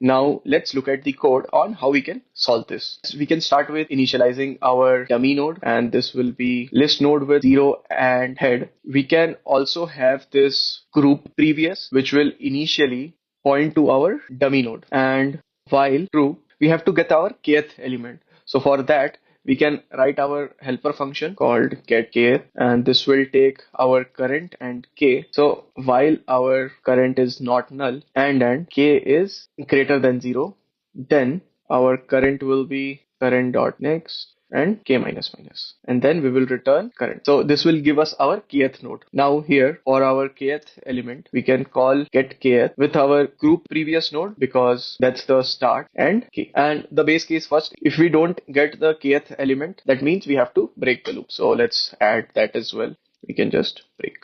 Now let's look at the code on how we can solve this. We can start with initializing our dummy node, and this will be list node with 0 and head. We can also have this group previous, which will initially point to our dummy node. And while true, we have to get our kth element. So for that, we can write our helper function called get kth, and this will take our current and k. So while our current is not null and k is greater than 0, then our current will be current dot next and k minus minus, and then we will return current. So this will give us our kth node. Now here for our kth element, we can call get kth with our group previous node because that's the start and k. And the base case first, if we don't get the kth element, that means we have to break the loop. So let's add that as well. We can just break.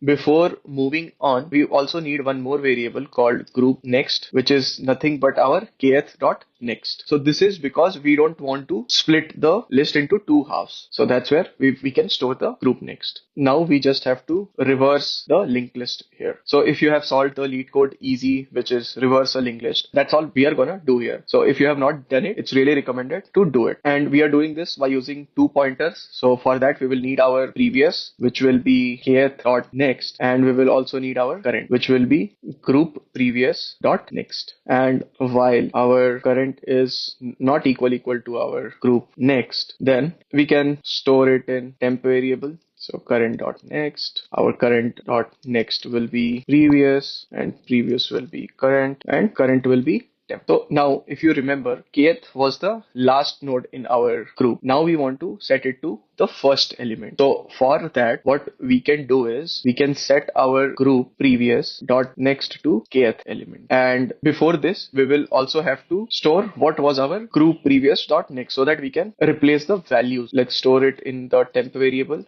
Before moving on, we also need one more variable called group next, which is nothing but our kth dot next. So this is because we don't want to split the list into two halves. So that's where we can store the group next. Now we just have to reverse the linked list here. So if you have solved the Leetcode easy, which is reverse a linked list, that's all we are gonna do here. So if you have not done it, it's really recommended to do it. And we are doing this by using two pointers. So for that, we will need our previous, which will be kth dot next, and we will also need our current, which will be group previous dot next. And while our current is not equal to our group next, then we can store it in temp variable. So current dot next, our current dot next will be previous, and previous will be current, and current will be temp. So now if you remember, kth was the last node in our group. Now we want to set it to the first element. So for that, what we can do is we can set our group previous dot next to kth element. And before this, we will also have to store what was our group previous dot next so that we can replace the values. Let's store it in the temp variable.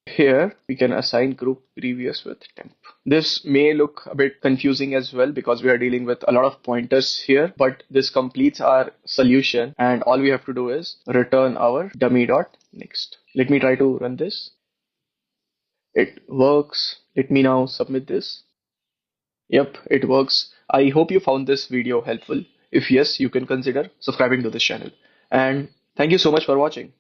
Here we can assign group previous with temp. This may look a bit confusing as well because we are dealing with a lot of pointers here, but this completes our solution, and all we have to do is return our dummy dot next. Let me try to run this. It works. Let me now submit this. Yep, it works. I hope you found this video helpful. If yes, you can consider subscribing to this channel. And thank you so much for watching.